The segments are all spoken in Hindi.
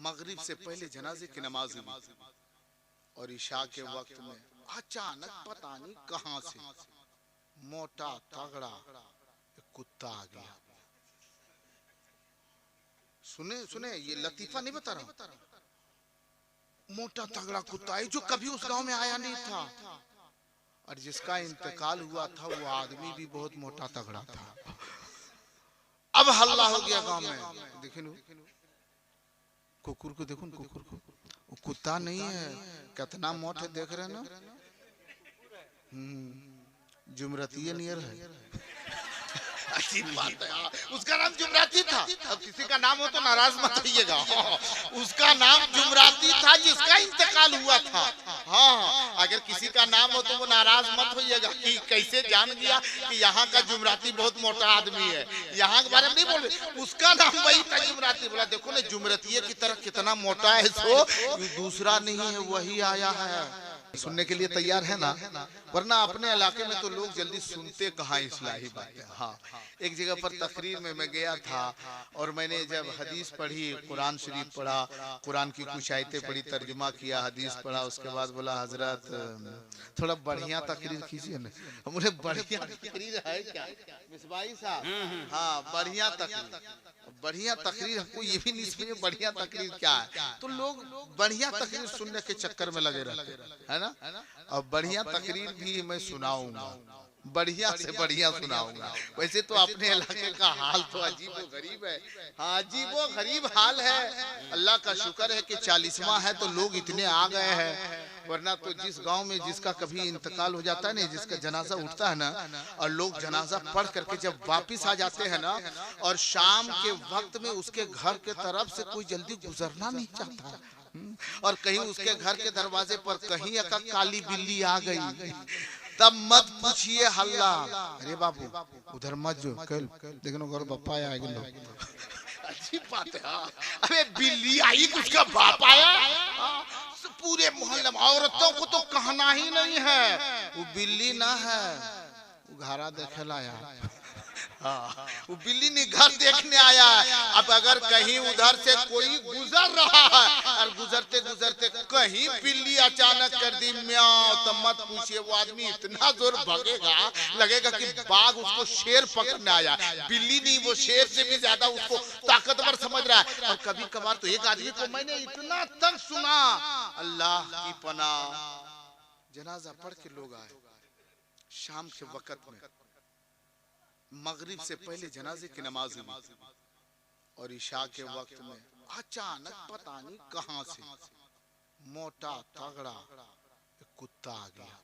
मगरिब से पहले जनाजे की नमाज हुई और इशा के वक्त में अचानक पता नहीं कहां से मोटा तगड़ा एक कुत्ता आ गया। सुने सुने, ये लतीफा नहीं बता रहा, मोटा तगड़ा कुत्ता है जो कभी उस गांव में आया नहीं था और जिसका इंतकाल हुआ था वो आदमी भी बहुत मोटा तगड़ा था। अब हल्ला हो गया गांव में। देखिए कुकुर को, देखो कुकुर को, वो कुत्ता नहीं है, कितना मोटा देख रहे ना, जुमरती नियर है। अच्छी बात है, उसका नाम जुमराती था। अब किसी का नाम हो तो नाराज मत होइएगा, उसका नाम जुमराती था जिसका इंतकाल हुआ था। हाँ, अगर किसी का नाम हो तो वो नाराज मत होइएगा कि कैसे जान गया कि यहाँ का जुमराती बहुत मोटा आदमी है, यहाँ के बारे में नहीं बोल रहे, उसका नाम वही था जुमराती। बोला देखो ना जुमरतिये की तरह कितना मोटा है, सो दूसरा नहीं है, वही आया है। सुनने के लिए तैयार है ना, वरना अपने इलाके में तो लोग जल्दी सुनते कहाँ इस्लाही बातें। हाँ, एक जगह पर तकरीर में मैं गया था और मैंने जब हदीस पढ़ी, कुरान शरीफ पढ़ा, कुरान की कुछ आयतें पढ़ी, तर्जुमा किया, हदीस पढ़ा, उसके बाद बोला हजरत थोड़ा बढ़िया तकरीर कीजिए ना। मुझे बढ़िया तकरीर है क्या मिसबाई साहब? हाँ, बढ़िया तकरीर हमको ये भी नहीं समझे बढ़िया तकरीर क्या है, तो लोग बढ़िया तकरीर सुनने के चक्कर में लगे रहते है ना। अब बढ़िया तकरीर भी मैं सुनाऊंगा, बढ़िया से बढ़िया सुनाऊंगा। वैसे तो अपने इलाके का हाल तो अजीबो गरीब है, हाँ अजीबो गरीब हाल है। अल्लाह का शुक्र है कि 40वां है तो लोग इतने आ गए हैं, वरना तो जिस गांव में जिसका कभी इंतकाल हो जाता है ना, जिसका जनाजा उठता है ना, और लोग जनाजा पढ़ करके जब वापिस आ जाते हैं ना, और शाम के वक्त में उसके घर के तरफ से कोई जल्दी गुजरना नहीं चाहता, और कहीं उसके घर के दरवाजे पर कहीं एक काली बिल्ली आ गई, तब मत पूछिए हल्ला, अरे बाबू उधर मत जो, कल देखो घर बापा आ गया। अच्छी बात है, अरे बिल्ली आई तो उसका बाप आया, पूरे मोहल्ले में औरतों को तो कहना ही नहीं है, वो बिल्ली ना है, वो घरा देखे लाया। हाँ, वो बिल्ली ने घर देखने आया। अब अगर कहीं उधर से कोई गुजर रहा है और गुजरते गुजरते कहीं बिल्ली अचानक कर दी म्याऊं, तो मत पूछिए वो आदमी इतना जोर भागेगा, लगेगा कि बाघ उसको शेर पकड़ने आया। बिल्ली नहीं, वो शेर से भी ज्यादा उसको ताकतवर समझ रहा है। और कभी कभार तो एक आदमी को मैंने इतना तक सुना, अल्लाह की पनाह, जनाजा पढ़ के लोग आए शाम के वक्त में, मगरिब से पहले जनाजे की नमाज हुई और इशा के वक्त में अचानक पता नहीं कहां से मोटा तगड़ा एक कुत्ता आ गया।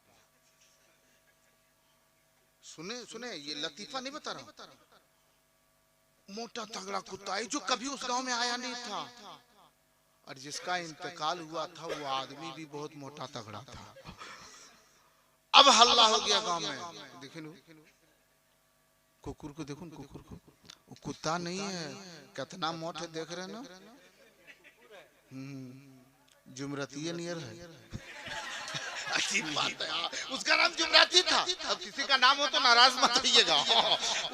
सुने सुने, ये लतीफा नहीं बता रहा, मोटा तगड़ा कुत्ता है जो कभी उस गांव में आया नहीं था और जिसका इंतकाल हुआ था वो आदमी भी बहुत मोटा तगड़ा था। अब हल्ला हो गया गांव में। देखिए कुकुर को, देखो कुकुर को, वो कुत्ता नहीं है, कितना मोटा देख रहे ना, जुमरती नियर है। अच्छी बात है, उसका नाम जुमराती था। अब किसी का नाम हो तो नाराज मत होइएगा,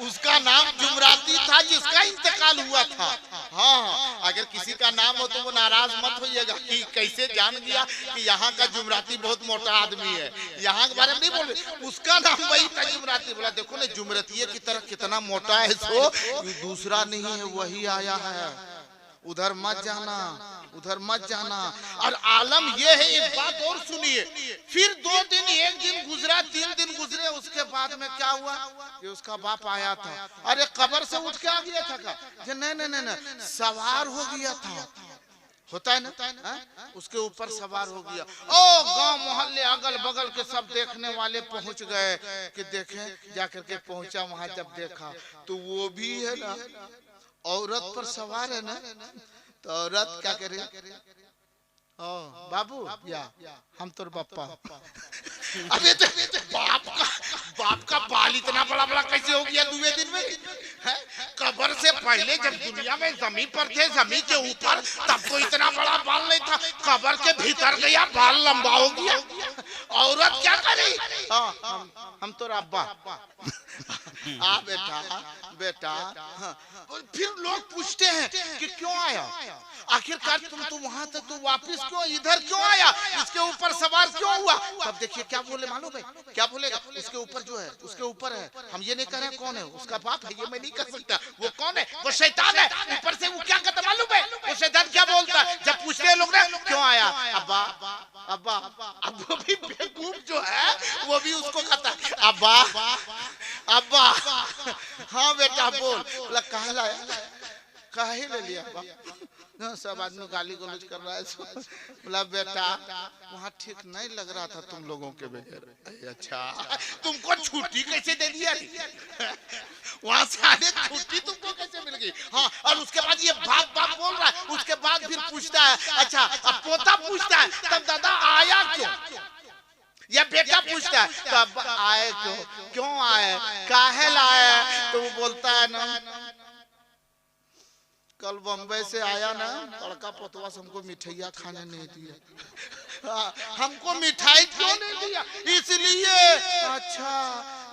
उसका नाम जुमराती था जिसका इंतकाल हुआ था। हाँ, अगर किसी का नाम हो तो वो नाराज मत होइएगा कि कैसे जान गया कि यहाँ का जुमराती बहुत मोटा आदमी है, यहाँ के बारे में नहीं बोल रहे, उसका नाम वही था जुमराती। बोला देखो ना जुमरतिये की तरह कितना मोटा है, सो दूसरा नहीं है, वही आया है, उधर मत जाना, उधर मत जाना। और आलम ये है, एक बात और सुनिए, फिर 2 दिन, 1 दिन गुजरा, 3 दिन गुजरे, उसके बाद में क्या हुआ कि उसका बाप आया था, अरे कब्र से उठ के आ गया था का? नहीं, सवार हो गया था, होता है ना, उसके ऊपर सवार हो गया। ओ गांव मोहल्ले अगल बगल के सब देखने वाले पहुंच गए कि देखें, जाकर के पहुंचा वहां, जब देखा तो वो भी है ना औरत पर सवार है ना, तो औरत क्या करे, ओ बाबू या हम तोर बापा। अबे तो बाप का बाल इतना बड़ा बड़ा कैसे हो गया 2 दिन में? कब्र से पहले जब दुनिया में जमीन पर थे, जमीन के ऊपर, तब तो इतना बड़ा बाल नहीं था, कब्र के भीतर गया बाल लंबा हो गया। औरत क्या करे, हम तो अब्बा आ बेटा बेटा हाँ। फिर लोग पूछते हैं कि क्यों आया, आखिरकार तुम वहां थे, तू वापस क्यों इधर क्यों आया, इसके ऊपर सवार क्यों हुआ। तब देखिए क्या बोले मालूम है, क्या बोलेगा, उसके ऊपर जो है, उसके ऊपर है, हम ये नहीं कह रहे कौन है, उसका बाप है, ये मैं नहीं कर सकता, वो कौन है, वो शैतान है। ऊपर से वो क्या कहता मालूम है, वो शैतान क्या बोलता है जब पूछते हैं लोग ना क्यों आया, अब्बा अब्बा। अब वो भी बेवकूफ जो है वो भी उसको कहता है अब्बा अब्बा। हाँ बेटा बोल, बोला कहा लाया, काहे ले लिया अब्बा। सब आदमी गाली गलौज कर रहा है, बोला बेटा वहाँ ठीक नहीं लग रहा था तुम लोगों के बगैर। अच्छा तुमको छुट्टी कैसे दे दिया, वहां से आने छुट्टी तुमको कैसे मिल गई। हाँ और उसके बाद ये बाप बाप बोल रहा है, उसके बाद फिर पूछता है, अच्छा अब पोता पूछता है तब दादा आया क्यों, या बेटा पूछता है तो अब आए क्यों आए, काहे लाए। तो वो बोलता है ना कल बम्बई से आया ना, लड़का पोतवा से हमको मिठाइया खाने नहीं दिया। हमको मिठाई क्यों नहीं दिया, इसलिए। अच्छा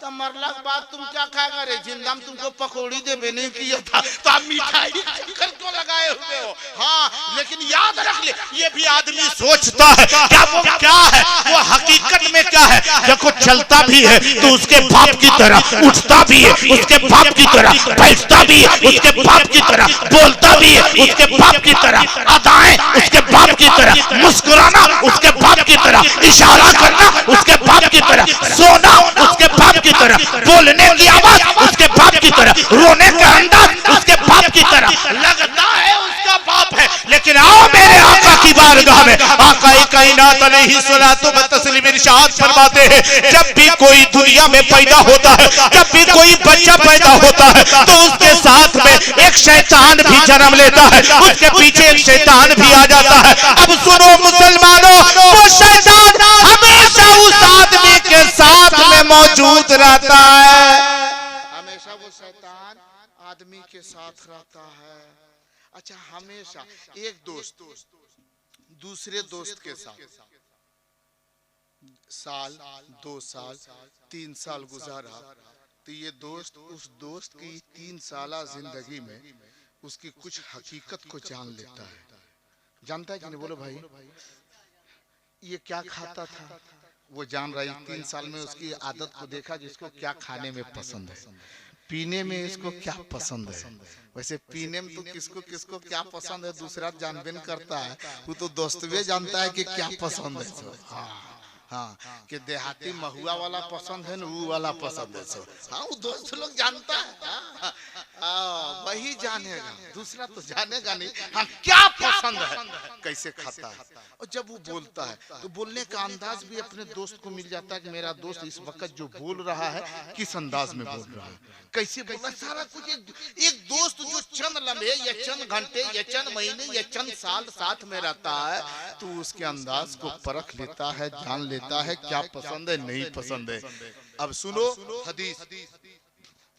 तो मरला के बाद तुम क्या खाएगा रे, जिंदा में तुमको पकौड़ी देवे नहीं किया था, तो आप मिठाई कर क्यों लगाए हुए हो। हाँ लेकिन याद रख ले, ये भी आदमी सोचता है क्या वो क्या है, वो हकीकत में क्या है। देखो चलता भी है तो उसके बाप की तरह, उठता भी है उसके बाप की तरह, बैठता भी है उसके बाप की तरह, बोलता भी है उसके बाप की तरह, अदाएं उसके बाप की तरह, मुस्कुराना उसके बाप की तरह, इशारा करना उसके बाप की तरह, सोना उसके बाप की तरह, बोलने की आवाज उसके बाप की तरह, रोने का अंदाज उसके बाप की तरह। लगता है उसका बाप है, लेकिन आओ मेरे आका की बारगाह में, आका कायनात अलैहिस्सलातु व तस्लीम इरशाद फरमाते हैं जब भी कोई दुनिया में पैदा होता है, जब भी कोई बच्चा पैदा होता है तो उसके साथ में एक शैतान भी जन्म लेता है, उसके पीछे एक शैतान भी आ जाता है। अब सुनो मुसलमानों, वो शैतान हमेशा उस आदमी के साथ में मौजूद रहता है, हमेशा वो शैतान आदमी के साथ रहता है। अच्छा हमेशा एक दोस्त दूसरे दोस्त के साथ साल 2 साल 3 साल गुजारा, तो ये दोस्त उस दोस्त की 3 साला जिंदगी में उसकी कुछ हकीकत को जान लेता है। जानता है कि नहीं, बोलो भाई ये क्या खाता था, वो जान रही। 3 साल में उसकी आदत को देखा कि इसको क्या खाने में पसंद है, पीने में इसको क्या पसंद है। वैसे पीने में तो किसको किसको क्या पसंद है दूसरा जानबे नहीं करता है, वो तो दोस्त भी जानता है कि क्या पसंद है। हाँ कि देहाती महुआ वाला पसंद है ना, वो वाला पसंद है सो। हाँ वो दोस्त लोग जानता है, वही जानेगा, दूसरा तो जानेगा नहीं। हाँ क्या पसंद है, कैसे खाता है। और जब वो बोलता है तो बोलने का अंदाज भी अपने दोस्त को मिल जाता है कि मेरा दोस्त इस वक्त जो बोल रहा है किस अंदाज में बोल रहा है, कैसे बोल रहा है, सारा कुछ। एक दोस्त जो चंद लम्हे या चंद घंटे या चंद महीने या चंद साल साथ में रहता है तो उसके अंदाज को परख लेता है, जान लेता है क्या पसंद है नहीं पसंद है। अब सुनो हदीस,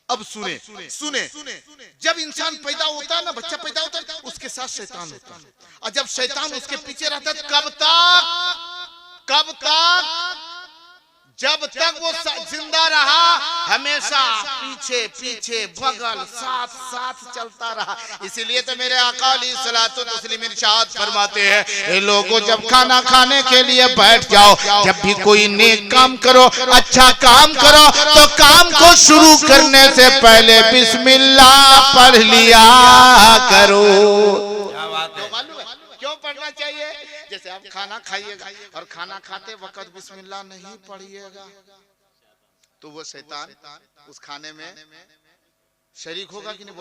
अब सुने जब इंसान पैदा होता है ना, बच्चा पैदा होता है, उसके साथ शैतान होता है, और जब शैतान उसके पीछे रहता है कब तक जब तक वो जिंदा रहा, हमेशा पीछे पीछे बगल साथ साथ चलता रहा। इसीलिए तो मेरे आका अलैहिस्सलातु तस्लीम इरशाद फरमाते हैं, ये लोगों जब खाना खाने के लिए बैठ जाओ, जब भी कोई नेक काम करो, अच्छा काम करो, तो काम को शुरू करने से पहले बिस्मिल्लाह पढ़ लिया करो। क्यों पढ़ना चाहिए? जैसे आप खाना खाइएगा और खाना खाते वक्त बिस्मिल्लाह नहीं पढ़िएगा तो वो शैतान उस खाने में शरीक होगा कि नहीं, बोलो।